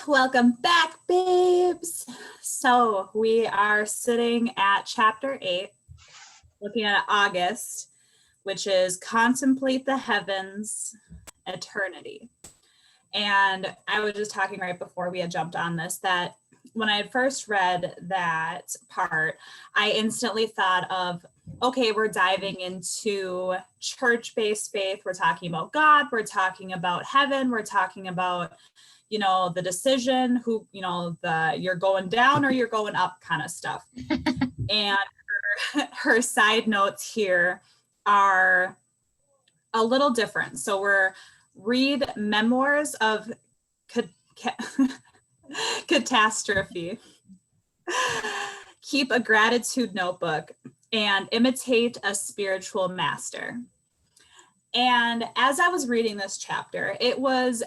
Welcome back, babes. So we are sitting at chapter 8, looking at August, which is Contemplate the Heavens, Eternity. And I was just talking right before we had jumped on this that when I had first read that part, I instantly thought of, okay, we're diving into church-based faith. We're talking about God. We're talking about heaven. We're talking about the decision, who, you're going down or you're going up kind of stuff. And her side notes here are a little different. So we're read Memoirs of Catastrophe, keep a gratitude notebook, and imitate a spiritual master. And as I was reading this chapter, it was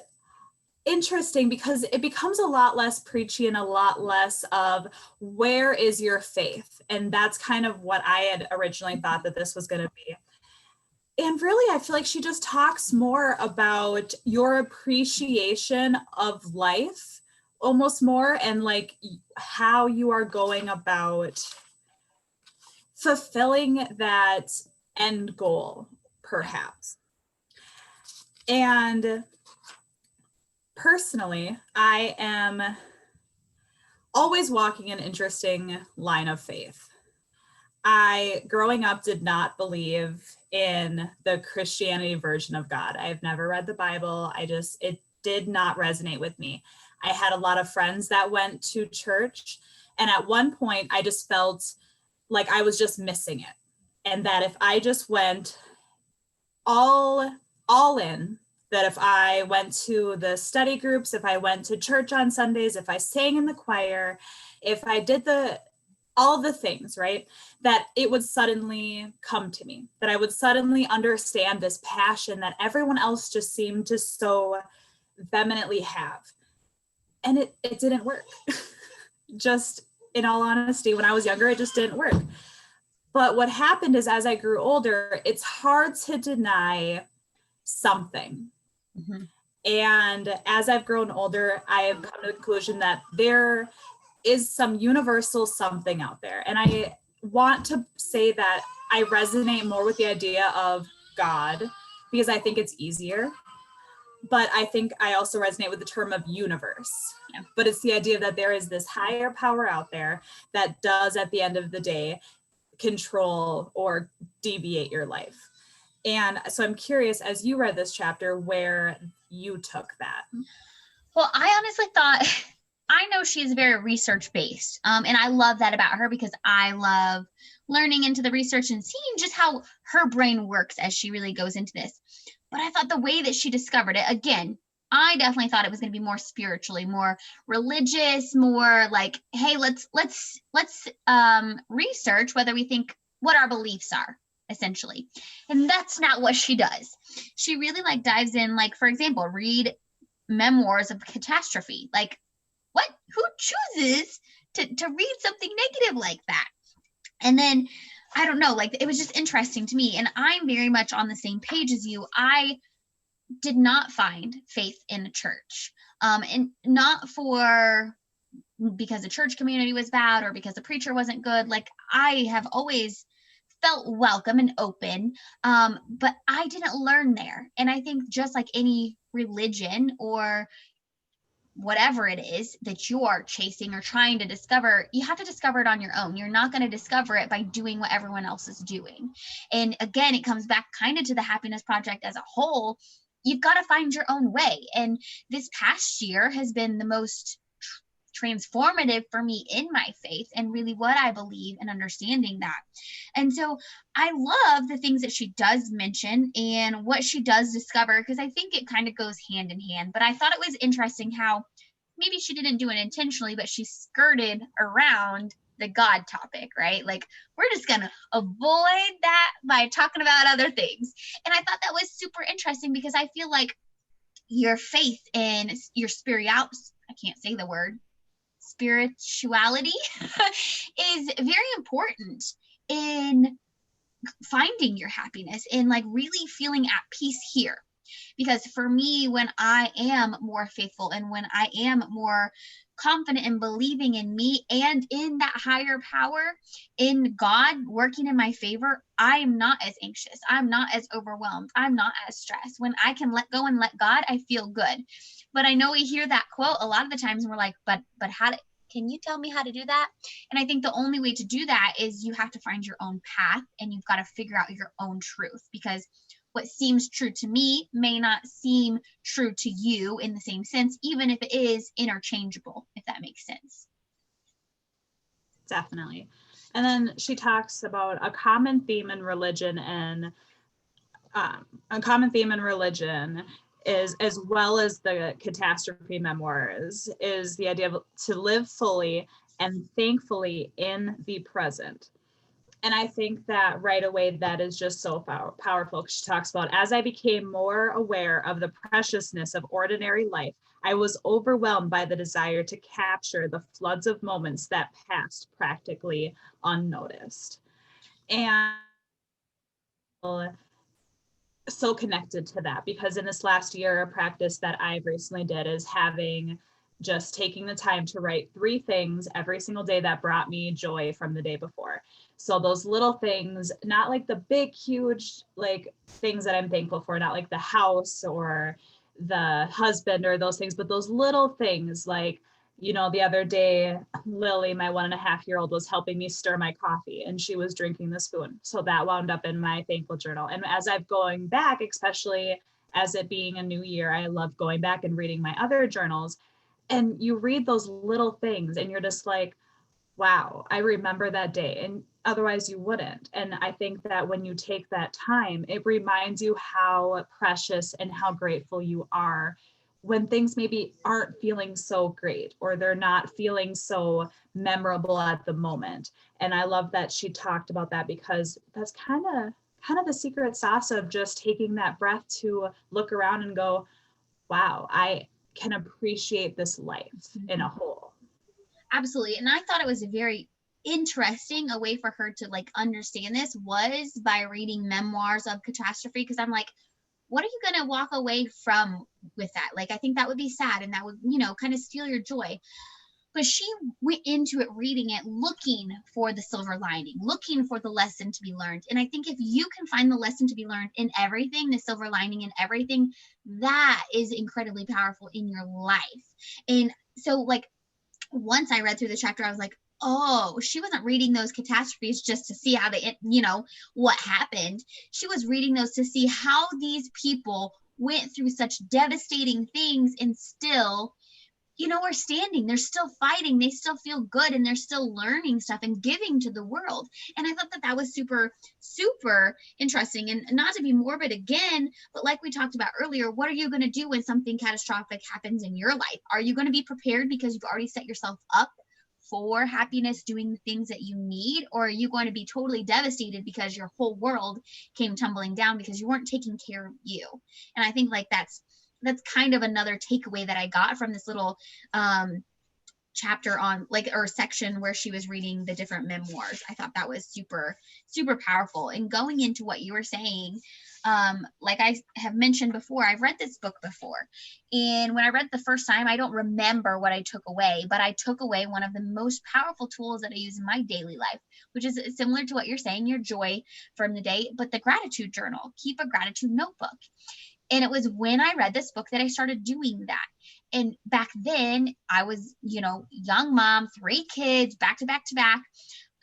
interesting because it becomes a lot less preachy and a lot less of where is your faith? And that's kind of what I had originally thought that this was going to be. And really, I feel like she just talks more about your appreciation of life, almost more, and like how you are going about fulfilling that end goal, perhaps. And personally, I am always walking an interesting line of faith. I, growing up, did not believe in the Christianity version of God. I've never read the Bible. It did not resonate with me. I had a lot of friends that went to church, and at one point I just felt like I was just missing it. And that if I just went all in, that if I went to the study groups, if I went to church on Sundays, if I sang in the choir, if I did all the things, right, that it would suddenly come to me, that I would suddenly understand this passion that everyone else just seemed to so vehemently have. And it didn't work. Just in all honesty, when I was younger, it just didn't work. But what happened is, as I grew older, it's hard to deny something. Mm-hmm. And as I've grown older, I have come to the conclusion that there is some universal something out there. And I want to say that I resonate more with the idea of God because I think it's easier. But I think I also resonate with the term of universe. Yeah. But it's the idea that there is this higher power out there that does, at the end of the day, control or deviate your life. And so I'm curious, as you read this chapter, where you took that. Well, I honestly thought, I know she's very research-based, and I love that about her because I love learning into the research and seeing just how her brain works as she really goes into this. But I thought the way that she discovered it, again, I definitely thought it was going to be more spiritually, more religious, more like, hey, let's research whether we think what our beliefs are, essentially. And that's not what she does. She really dives in, for example, read Memoirs of Catastrophe. What? Who chooses to read something negative like that? And then, I don't know, it was just interesting to me. And I'm very much on the same page as you. I did not find faith in a church. And not because the church community was bad or because the preacher wasn't good. I have always felt welcome and open, but I didn't learn there. And I think just like any religion or whatever it is that you are chasing or trying to discover, you have to discover it on your own. You're not going to discover it by doing what everyone else is doing. And again, it comes back kind of to the Happiness Project as a whole. You've got to find your own way. And this past year has been the most transformative for me in my faith and really what I believe and understanding that. And so I love the things that she does mention and what she does discover, because I think it kind of goes hand in hand. But I thought it was interesting how maybe she didn't do it intentionally, but she skirted around the God topic, right? We're just going to avoid that by talking about other things. And I thought that was super interesting because I feel like your faith and your spirituality is very important in finding your happiness and really feeling at peace here. Because for me, when I am more faithful and when I am more confident in believing in me and in that higher power, in God working in my favor, I'm not as anxious. I'm not as overwhelmed. I'm not as stressed. When I can let go and let God, I feel good. But I know we hear that quote a lot of the times and we're like, but how to, can you tell me how to do that? And I think the only way to do that is you have to find your own path and you've got to figure out your own truth, because what seems true to me may not seem true to you in the same sense, even if it is interchangeable, if that makes sense. Definitely. And then she talks about a common theme in religion, and is, as well as the catastrophe memoirs, is the idea of to live fully and thankfully in the present. And I think that right away, that is just so powerful. She talks about, as I became more aware of the preciousness of ordinary life, I was overwhelmed by the desire to capture the floods of moments that passed practically unnoticed. And so connected to that, because in this last year, a practice that I've recently did is just taking the time to write 3 things every single day that brought me joy from the day before. So those little things, not like the big, huge, like things that I'm thankful for, not like the house or the husband or those things, but those little things like, the other day, Lily, my 1.5-year-old, was helping me stir my coffee and she was drinking the spoon. So that wound up in my thankful journal. And as I've going back, especially as it being a new year, I love going back and reading my other journals. And you read those little things and you're just like, wow, I remember that day. And otherwise you wouldn't. And I think that when you take that time, it reminds you how precious and how grateful you are when things maybe aren't feeling so great or they're not feeling so memorable at the moment. And I love that she talked about that, because that's kind of the secret sauce of just taking that breath to look around and go, wow, I can appreciate this life in a whole. Absolutely. And I thought it was a very interesting a way for her to like understand this was by reading memoirs of catastrophe, because I'm like, what are you going to walk away from with that? Like, I think that would be sad and that would, kind of steal your joy. But she went into it reading it, looking for the silver lining, looking for the lesson to be learned. And I think if you can find the lesson to be learned in everything, the silver lining in everything, that is incredibly powerful in your life. And so, like, once I read through the chapter, I was like, oh, she wasn't reading those catastrophes just to see how they, what happened. She was reading those to see how these people went through such devastating things and still, are standing. They're still fighting. They still feel good and they're still learning stuff and giving to the world. And I thought that was super, super interesting. And not to be morbid again, but like we talked about earlier, what are you going to do when something catastrophic happens in your life? Are you going to be prepared because you've already set yourself up for happiness, doing the things that you need? Or are you going to be totally devastated because your whole world came tumbling down because you weren't taking care of you? And I think like that's kind of another takeaway that I got from this little chapter on or section where she was reading the different memoirs. I thought that was super, super powerful. And going into what you were saying, like I have mentioned before, I've read this book before. And when I read it the first time, I don't remember what I took away, but I took away one of the most powerful tools that I use in my daily life, which is similar to what you're saying, your joy from the day, but the gratitude journal. Keep a gratitude notebook. And it was when I read this book that I started doing that. And back then I was, young mom, 3 kids, back to back to back.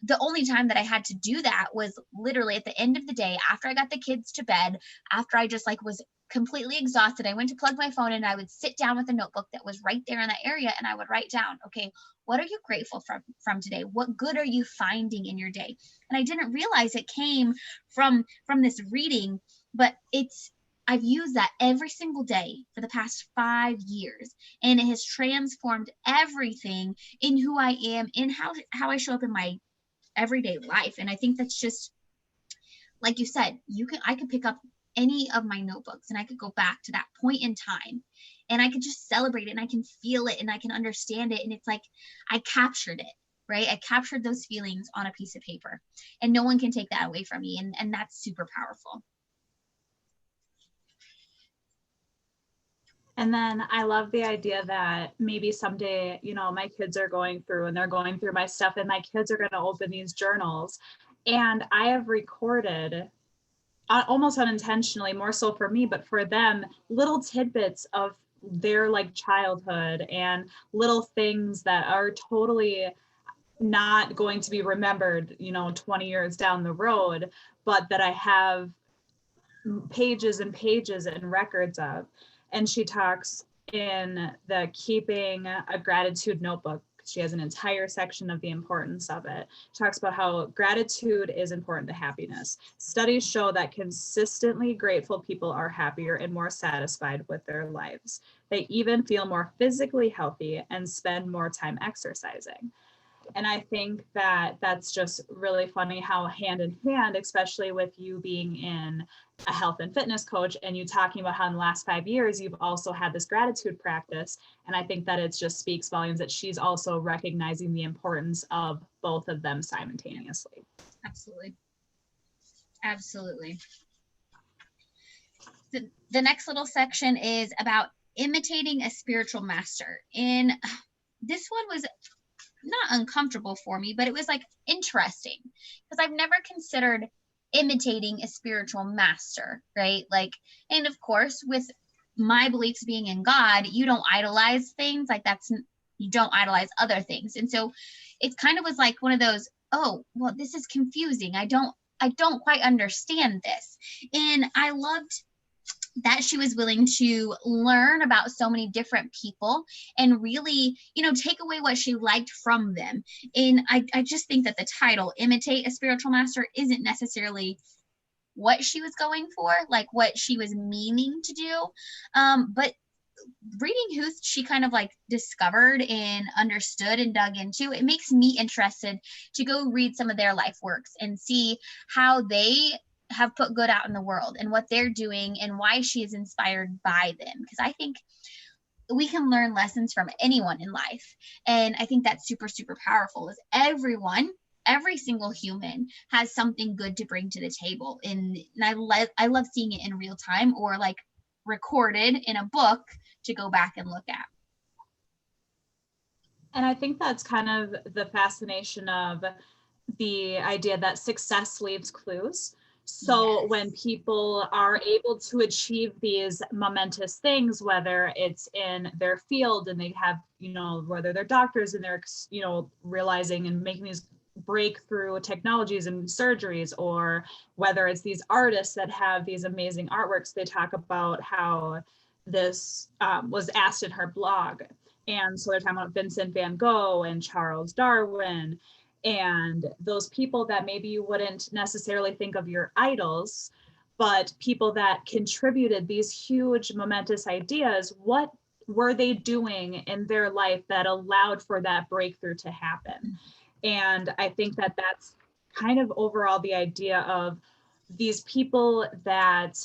The only time that I had to do that was literally at the end of the day, after I got the kids to bed, after I just was completely exhausted. I went to plug my phone and I would sit down with a notebook that was right there in that area. And I would write down, okay, what are you grateful from today? What good are you finding in your day? And I didn't realize it came from this reading, but I've used that every single day for the past 5 years, and it has transformed everything in who I am, in how I show up in my everyday life. And I think that's just, like you said, I could pick up any of my notebooks and I could go back to that point in time and I could just celebrate it and I can feel it and I can understand it. And it's like, I captured it, right? I captured those feelings on a piece of paper and no one can take that away from me. And that's super powerful. And then I love the idea that maybe someday, my kids are going through and they're going through my stuff, and my kids are going to open these journals. And I have recorded, almost unintentionally, more so for me, but for them, little tidbits of their like childhood and little things that are totally not going to be remembered, 20 years down the road, but that I have pages and pages and records of. And she talks in the Keeping a Gratitude Notebook. She has an entire section of the importance of it. She talks about how gratitude is important to happiness. Studies show that consistently grateful people are happier and more satisfied with their lives. They even feel more physically healthy and spend more time exercising. And I think that that's just really funny how hand in hand, especially with you being in a health and fitness coach and you talking about how in the last 5 years, you've also had this gratitude practice. And I think that it just speaks volumes that she's also recognizing the importance of both of them simultaneously. Absolutely. Absolutely. The next little section is about imitating a spiritual master. And this one was not uncomfortable for me, but it was like interesting because I've never considered imitating a spiritual master, right? Like, and of course, with my beliefs being in God, you don't idolize things like that's, you don't idolize other things. And so it kind of was like one of those, oh, well, this is confusing. I don't quite understand this. And I loved that she was willing to learn about so many different people and really, take away what she liked from them. And I just think that the title, Imitate a Spiritual Master, isn't necessarily what she was going for, like what she was meaning to do. But reading who she kind of like discovered and understood and dug into, it makes me interested to go read some of their life works and see how they have put good out in the world and what they're doing and why she is inspired by them. Because I think we can learn lessons from anyone in life. And I think that's super, super powerful is every single human has something good to bring to the table. And I love seeing it in real time or like recorded in a book to go back and look at. And I think that's kind of the fascination of the idea that success leaves clues. So Yes. when people are able to achieve these momentous things, whether it's in their field and they have, whether they're doctors and they're, realizing and making these breakthrough technologies and surgeries, or whether it's these artists that have these amazing artworks, they talk about how this was asked in her blog. And so they're talking about Vincent van Gogh and Charles Darwin, and those people that maybe you wouldn't necessarily think of your idols, but people that contributed these huge momentous ideas. What were they doing in their life that allowed for that breakthrough to happen? And I think that that's kind of overall the idea of these people that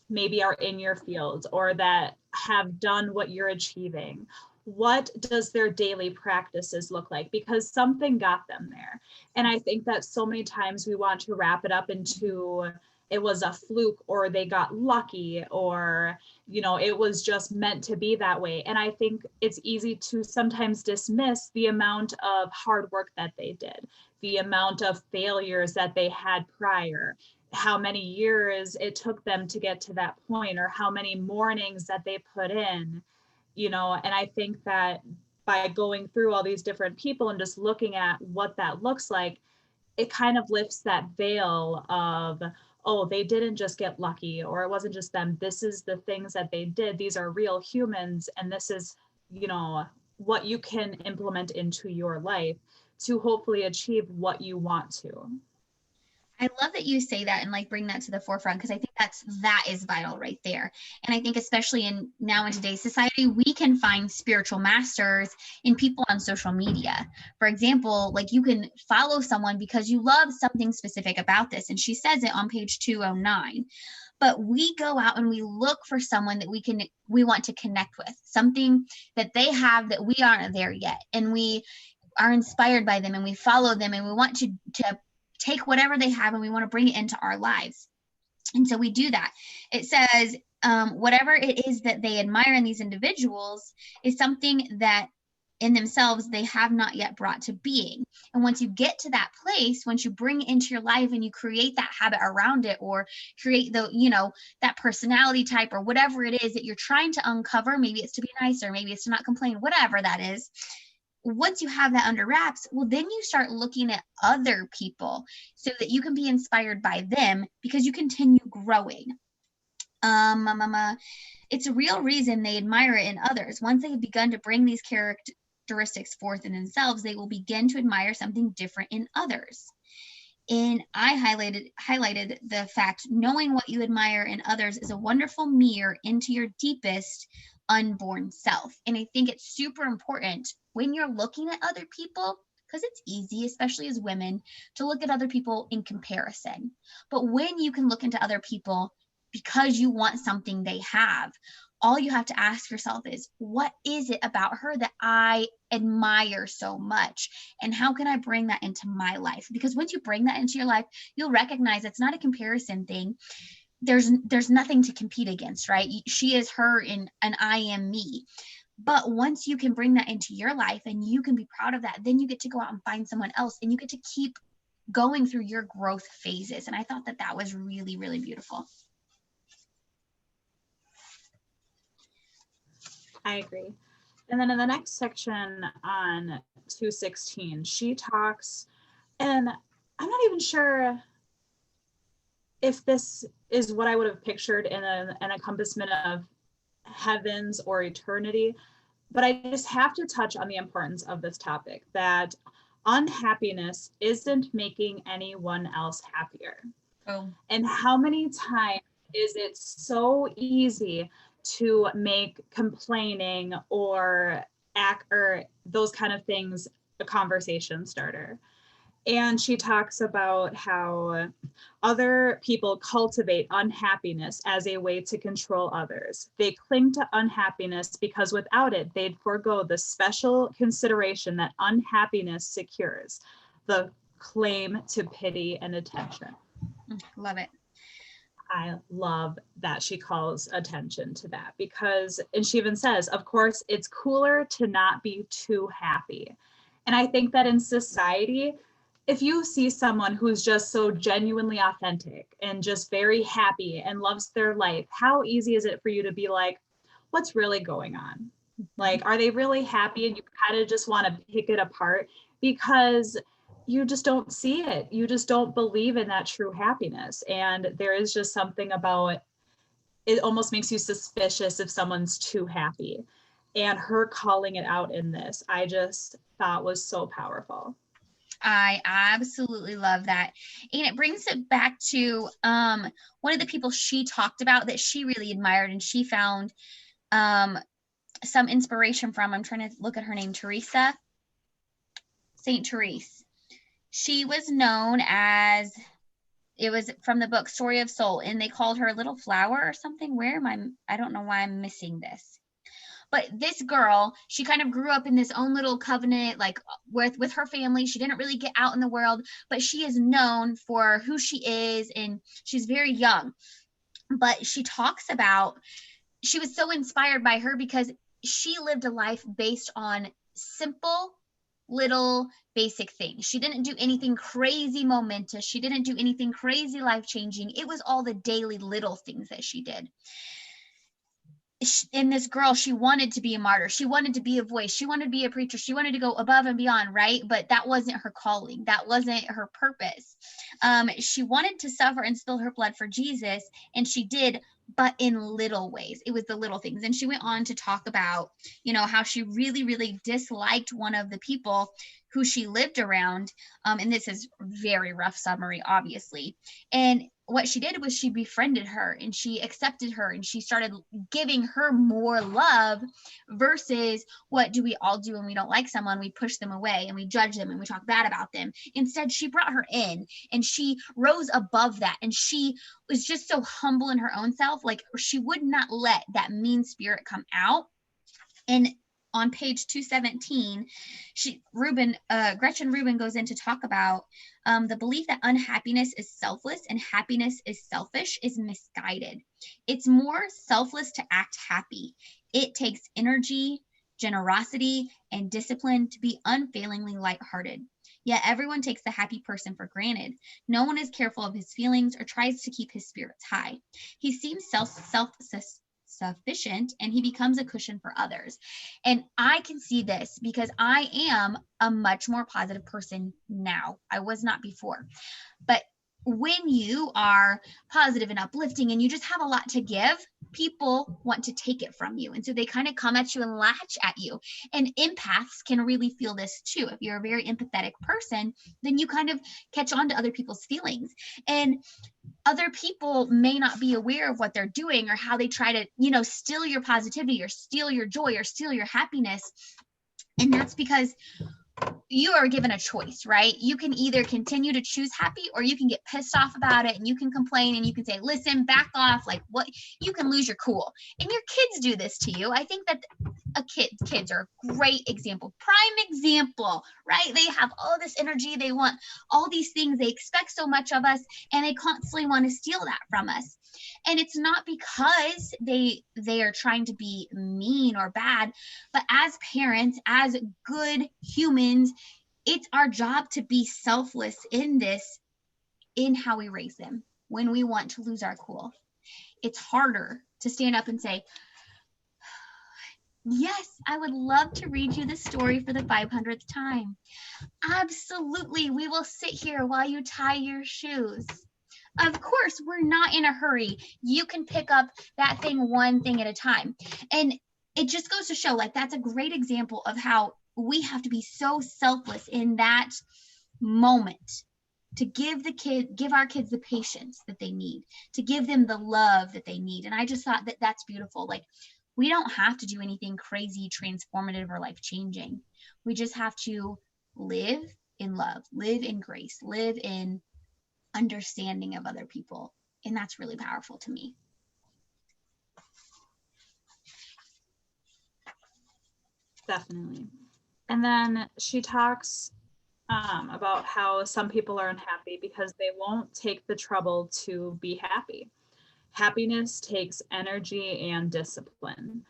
maybe are in your field or that have done what you're achieving. What does their daily practices look like? Because something got them there. And I think that so many times we want to wrap it up into it was a fluke or they got lucky or, it was just meant to be that way. And I think it's easy to sometimes dismiss the amount of hard work that they did, the amount of failures that they had prior, how many years it took them to get to that point, or how many mornings that they put in. And I think that by going through all these different people and just looking at what that looks like, it kind of lifts that veil of, oh, they didn't just get lucky, or it wasn't just them. This is the things that they did. These are real humans. And this is, what you can implement into your life to hopefully achieve what you want to. I love that you say that and like bring that to the forefront because I think that is vital right there. And I think especially in today's society, we can find spiritual masters in people on social media. For example, like you can follow someone because you love something specific about this. And she says it on page 209. But we go out and we look for someone that we want to connect with, something that they have that we aren't there yet. And we are inspired by them and we follow them and we want to take whatever they have and we want to bring it into our lives. And so we do that. It says, whatever it is that they admire in these individuals is something that in themselves they have not yet brought to being. And once you get to that place, once you bring it into your life and you create that habit around it, or create that personality type or whatever it is that you're trying to uncover, maybe it's to be nicer, maybe it's to not complain, whatever that is. Once you have that under wraps, well, then you start looking at other people so that you can be inspired by them, because you continue growing. It's a real reason they admire it in others. Once they have begun to bring these characteristics forth in themselves, they will begin to admire something different in others. And I highlighted the fact, knowing what you admire in others is a wonderful mirror into your deepest unborn self. And I think it's super important when you're looking at other people, because it's easy, especially as women, to look at other people in comparison. But when you can look into other people because you want something they have, all you have to ask yourself is, what is it about her that I admire so much? And how can I bring that into my life? Because once you bring that into your life, you'll recognize it's not a comparison thing. There's nothing to compete against, right? She is her and I am me. But once you can bring that into your life and you can be proud of that, then you get to go out and find someone else, and you get to keep going through your growth phases. And I thought that was really, really beautiful. I agree. And then in the next section on 216, she talks, and I'm not even sure if this is what I would have pictured in an encompassment of heavens or eternity, but I just have to touch on the importance of this topic, that unhappiness isn't making anyone else happier. Oh. And how many times is it so easy to make complaining or act or those kind of things a conversation starter? And she talks about how other people cultivate unhappiness as a way to control others. They cling to unhappiness because without it, they'd forego the special consideration that unhappiness secures, the claim to pity and attention. Love it. I love that she calls attention to that, because, and she even says, of course, it's cooler to not be too happy. And I think that in society, if you see someone who's just so genuinely authentic and just very happy and loves their life, how easy is it for you to be like, what's really going on? Like, are they really happy? And you kind of just want to pick it apart because you just don't see it. You just don't believe in that true happiness. And there is just something about it, almost makes you suspicious if someone's too happy. And her calling it out in this, I just thought was so powerful. I absolutely love that. And it brings it back to one of the people she talked about that she really admired and she found some inspiration from. I'm trying to look at her name, Teresa. Saint Therese. She was known as, it was from the book Story of Soul, and they called her Little Flower or something. I don't know why I'm missing this. But this girl, she kind of grew up in this own little covenant, like with her family. She didn't really get out in the world, but she is known for who she is, and she's very young. But she talks about, she was so inspired by her because she lived a life based on simple, little, basic things. She didn't do anything crazy momentous. She didn't do anything crazy life-changing. It was all the daily little things that she did. And this girl, she wanted to be a martyr. She wanted to be a voice. She wanted to be a preacher. She wanted to go above and beyond, right? But that wasn't her calling. That wasn't her purpose. She wanted to suffer and spill her blood for Jesus, and she did, but in little ways. It was the little things. And she went on to talk about, how she really, really disliked one of the people who she lived around. And this is very rough summary, obviously. And what she did was she befriended her and she accepted her and she started giving her more love, versus what do we all do when we don't like someone? We push them away and we judge them and we talk bad about them. Instead, she brought her in and she rose above that, and she was just so humble in her own self. Like, she would not let that mean spirit come out. And on page 217, Gretchen Ruben goes in to talk about the belief that unhappiness is selfless and happiness is selfish is misguided. It's more selfless to act happy. It takes energy, generosity, and discipline to be unfailingly lighthearted. Yet everyone takes the happy person for granted. No one is careful of his feelings or tries to keep his spirits high. He seems self-sufficient, and he becomes a cushion for others. And I can see this because I am a much more positive person now. I was not before. But when you are positive and uplifting and you just have a lot to give, people want to take it from you. And so they kind of come at you and latch at you. And empaths can really feel this too. If you're a very empathetic person, then you kind of catch on to other people's feelings. And other people may not be aware of what they're doing or how they try to, steal your positivity or steal your joy or steal your happiness. And that's because you are given a choice, right? You can either continue to choose happy, or you can get pissed off about it and you can complain and you can say, listen, back off. Like, what? You can lose your cool. And your kids do this to you. I think that kids are a great example, prime example, right? They have all this energy. They want all these things. They expect so much of us, and they constantly want to steal that from us. And it's not because they are trying to be mean or bad, but as parents, as good humans, it's our job to be selfless in how we raise them when we want to lose our cool. It's harder to stand up and say, yes, I would love to read you the story for the 500th time. Absolutely, we will sit here while you tie your shoes. Of course, we're not in a hurry. You can pick up that one thing at a time. And it just goes to show, like, that's a great example of how we have to be so selfless in that moment to give our kids the patience that they need, to give them the love that they need. And I just thought that that's beautiful. Like, we don't have to do anything crazy, transformative, or life-changing. We just have to live in love, live in grace, live in understanding of other people. And that's really powerful to me. Definitely. And then she talks about how some people are unhappy because they won't take the trouble to be happy. Happiness takes energy and discipline.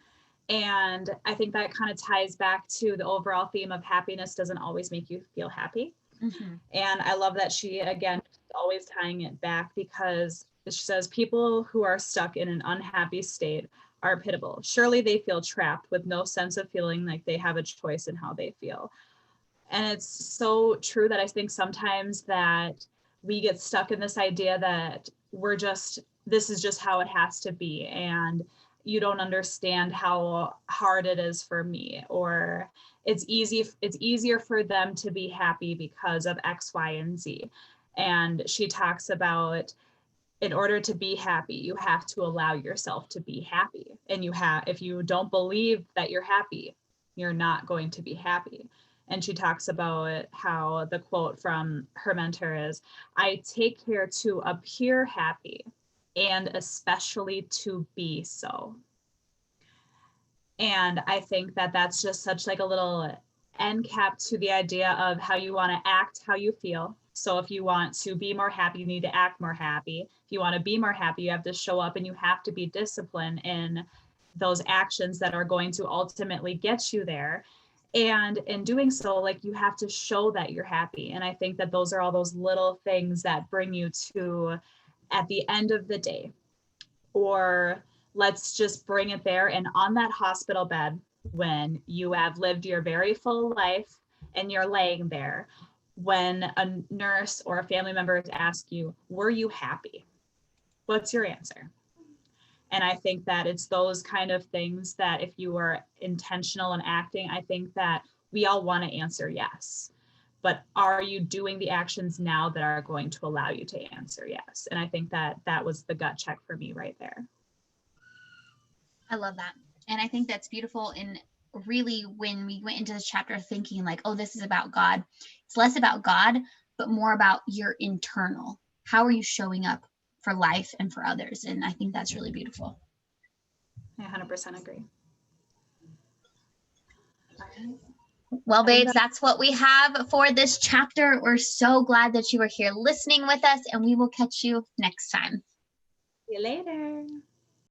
And I think that kind of ties back to the overall theme of happiness doesn't always make you feel happy. Mm-hmm. And I love that she, again, always tying it back, because she says people who are stuck in an unhappy state are pitiable. Surely they feel trapped with no sense of feeling like they have a choice in how they feel. And it's so true that I think sometimes that we get stuck in this idea that this is just how it has to be. And you don't understand how hard it is for me, or it's easier for them to be happy because of X, Y, and Z. And she talks about, in order to be happy, you have to allow yourself to be happy. And if you don't believe that you're happy, you're not going to be happy. And she talks about how the quote from her mentor is, I take care to appear happy and especially to be so. And I think that that's just such like a little end cap to the idea of how you want to act, how you feel. So if you want to be more happy, you need to act more happy. If you want to be more happy, you have to show up and you have to be disciplined in those actions that are going to ultimately get you there. And in doing so, like, you have to show that you're happy. And I think that those are all those little things that bring you to, at the end of the day, or let's just bring it there. And on that hospital bed, when you have lived your very full life and you're laying there, when a nurse or a family member asks you, were you happy? What's your answer? And I think that it's those kind of things that if you are intentional in acting, I think that we all want to answer yes. But are you doing the actions now that are going to allow you to answer yes? And I think that that was the gut check for me right there. I love that. And I think that's beautiful. And really, when we went into this chapter thinking like, oh, this is about God, it's less about God, but more about your internal. How are you showing up for life and for others? And I think that's really beautiful. I 100% agree. Well, babes, that's what we have for this chapter. We're so glad that you were here listening with us, and we will catch you next time. See you later.